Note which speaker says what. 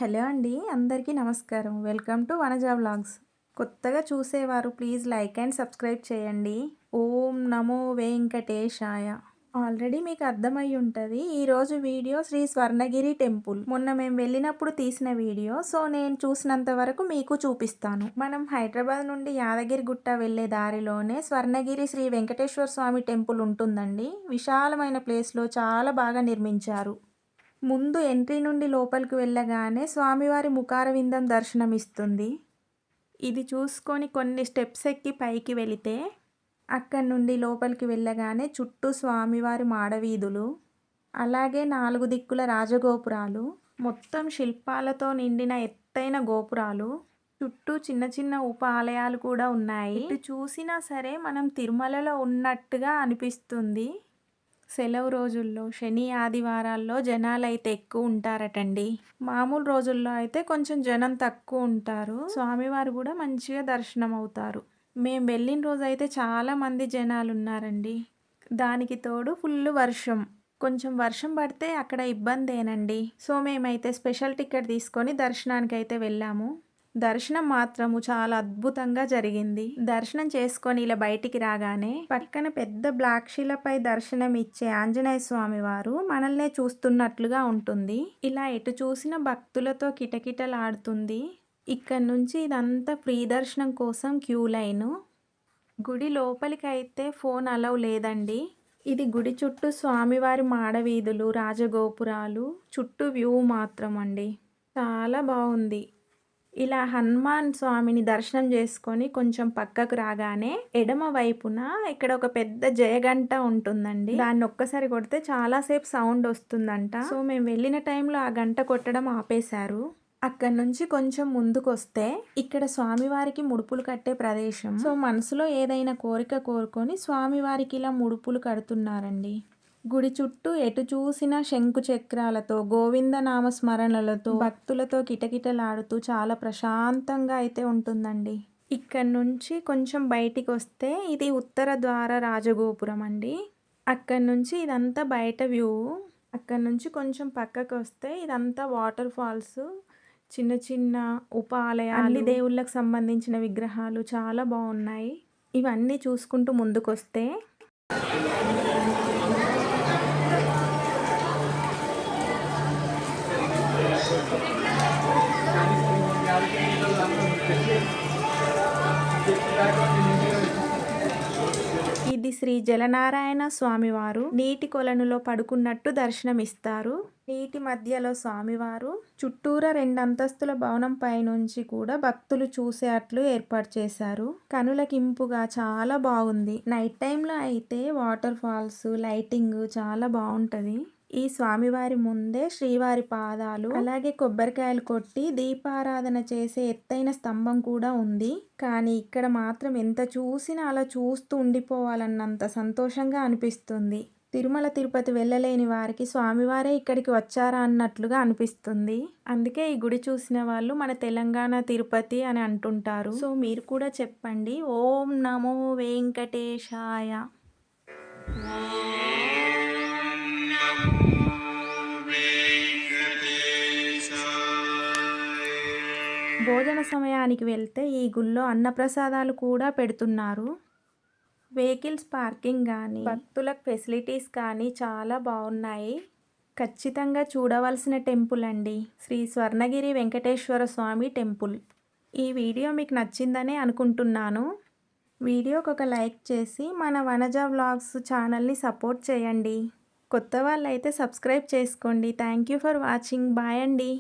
Speaker 1: Hello అండి, అందరికీ నమస్కారం. Welcome to Vanaja vlogs. కొత్తగా చూసేవారు ప్లీజ్ లైక్ అండ్ సబ్స్క్రైబ్ చేయండి. ఓం నమో వెంకటేశాయ. ఆల్రెడీ మీకు అర్థమై ఉంటుంది. ఈరోజు వీడియో శ్రీ స్వర్ణగిరి టెంపుల్. మొన్న మేము వెళ్ళినప్పుడు తీసిన వీడియో. సో నేను చూసినంత వరకు మీకు చూపిస్తాను. మనం హైదరాబాద్ నుండి యాదగిరి గుట్ట వెళ్ళే దారిలోనే స్వర్ణగిరి శ్రీ వెంకటేశ్వర స్వామి టెంపుల్ ఉంటుందండి. విశాలమైన ప్లేస్లో చాలా బాగా నిర్మించారు. ముందు ఎంట్రీ నుండి లోపలికి వెళ్ళగానే స్వామివారి ముఖారవిందం దర్శనమిస్తుంది. ఇది చూసుకొని కొన్ని స్టెప్స్ ఎక్కి పైకి వెళితే అక్కడి నుండి లోపలికి వెళ్ళగానే చుట్టూ స్వామివారి మాడవీధులు, అలాగే 4 దిక్కుల రాజగోపురాలు, మొత్తం శిల్పాలతో నిండిన ఎత్తైన గోపురాలు, చుట్టూ చిన్న చిన్న ఉప ఆలయాలు కూడా ఉన్నాయి. ఇటు చూసినా సరే మనం తిరుమలలో ఉన్నట్టుగా అనిపిస్తుంది. సెలవు రోజుల్లో శని ఆదివారాల్లో జనాలైతే ఎక్కువ ఉంటారటండి. మామూలు రోజుల్లో అయితే కొంచెం జనం తక్కువ ఉంటారు. స్వామివారు కూడా మంచిగా దర్శనం అవుతారు. మేము వెళ్ళిన రోజు అయితే చాలా మంది జనాలు ఉన్నారండి. దానికి తోడు ఫుల్ వర్షం. కొంచెం వర్షం పడితే అక్కడ ఇబ్బందేనండి. సో మేమైతే స్పెషల్ టికెట్ తీసుకొని దర్శనానికి అయితే వెళ్ళాము. దర్శనం మాత్రము చాలా అద్భుతంగా జరిగింది. దర్శనం చేసుకొని ఇలా బయటికి రాగానే పక్కన పెద్ద బ్లాక్ శిలపై దర్శనం ఇచ్చే ఆంజనేయ స్వామి వారు మనల్నే చూస్తున్నట్లుగా ఉంటుంది. ఇలా ఎటు చూసిన భక్తులతో కిటకిటలాడుతుంది. ఇక్కడ నుంచి ఇదంతా ఫ్రీ దర్శనం కోసం క్యూ లైను. గుడి లోపలికి అయితే ఫోన్ అలౌ లేదండి. ఇది గుడి చుట్టూ స్వామివారి మాడవీధులు, రాజగోపురాలు, చుట్టూ వ్యూ మాత్రం అండి చాలా బాగుంది. ఇలా హనుమాన్ స్వామిని దర్శనం చేసుకొని కొంచెం పక్కకు రాగానే ఎడమ వైపున ఇక్కడ ఒక పెద్ద జయగంట ఉంటుందండి. దాన్ని ఒక్కసారి కొడితే చాలాసేపు సౌండ్ వస్తుందంట. సో మేము వెళ్ళిన టైంలో ఆ గంట కొట్టడం ఆపేశారు. అక్కడ నుంచి కొంచెం ముందుకు వస్తే ఇక్కడ స్వామివారికి ముడుపులు కట్టే ప్రదేశం. సో మనసులో ఏదైనా కోరిక కోరుకొని స్వామివారికి ఇలా ముడుపులు కడుతున్నారండి. గుడి చుట్టూ ఎటు చూసినా శంకు చక్రాలతో, గోవింద నామస్మరణలతో, భక్తులతో కిటకిటలాడుతూ చాలా ప్రశాంతంగా అయితే ఉంటుందండి. ఇక్కడ నుంచి కొంచెం బయటికి వస్తే ఇది ఉత్తర ద్వార రాజగోపురం అండి. అక్కడ నుంచి ఇదంతా బయట వ్యూ. అక్కడ నుంచి కొంచెం పక్కకు వస్తే ఇదంతా వాటర్ ఫాల్స్, చిన్న చిన్న ఉపాలయాలు, అన్ని దేవుళ్ళకు సంబంధించిన విగ్రహాలు చాలా బాగున్నాయి. ఇవన్నీ చూసుకుంటూ ముందుకు వస్తే ఇది శ్రీ జలనారాయణ స్వామివారు నీటి కొలనులో పడుకున్నట్టు దర్శనమిస్తారు. నీటి మధ్యలో స్వామివారు చుట్టూరా 2 అంతస్తుల భవనం పైనుంచి కూడా భక్తులు చూసేట్లు ఏర్పాటు చేశారు. కనులకింపుగా చాలా బాగుంది. నైట్ టైంలో అయితే వాటర్ ఫాల్స్, లైటింగ్ చాలా బాగుంటది. ఈ స్వామివారి ముందే శ్రీవారి పాదాలు, అలాగే కొబ్బరికాయలు కొట్టి దీపారాధన చేసే ఎత్తైన స్తంభం కూడా ఉంది. కానీ ఇక్కడ మాత్రం ఎంత చూసినా అలా చూస్తూ ఉండిపోవాలన్నంత సంతోషంగా అనిపిస్తుంది. తిరుమల తిరుపతి వెళ్ళలేని వారికి స్వామివారే ఇక్కడికి వచ్చారా అన్నట్లుగా అనిపిస్తుంది. అందుకే ఈ గుడి చూసిన వాళ్ళు మన తెలంగాణ తిరుపతి అని అంటుంటారు. సో మీరు కూడా చెప్పండి, ఓం నమో వెంకటేశాయ. భోజన సమయానికి వెళ్తే ఈ గుళ్ళో అన్నప్రసాదాలు కూడా పెడుతున్నారు. వెహికల్స్ పార్కింగ్ కానీ, భక్తులకు ఫెసిలిటీస్ కానీ చాలా బాగున్నాయి. ఖచ్చితంగా చూడవలసిన టెంపుల్ అండి శ్రీ స్వర్ణగిరి వెంకటేశ్వర స్వామి టెంపుల్. ఈ వీడియో మీకు నచ్చిందనే అనుకుంటున్నాను. వీడియోకి ఒక లైక్ చేసి మన వనజ వ్లాగ్స్ ఛానల్ని సపోర్ట్ చేయండి. కొత్త వాళ్ళైతే సబ్స్క్రైబ్ చేసుకోండి. Thank you for watching. Bye అండి.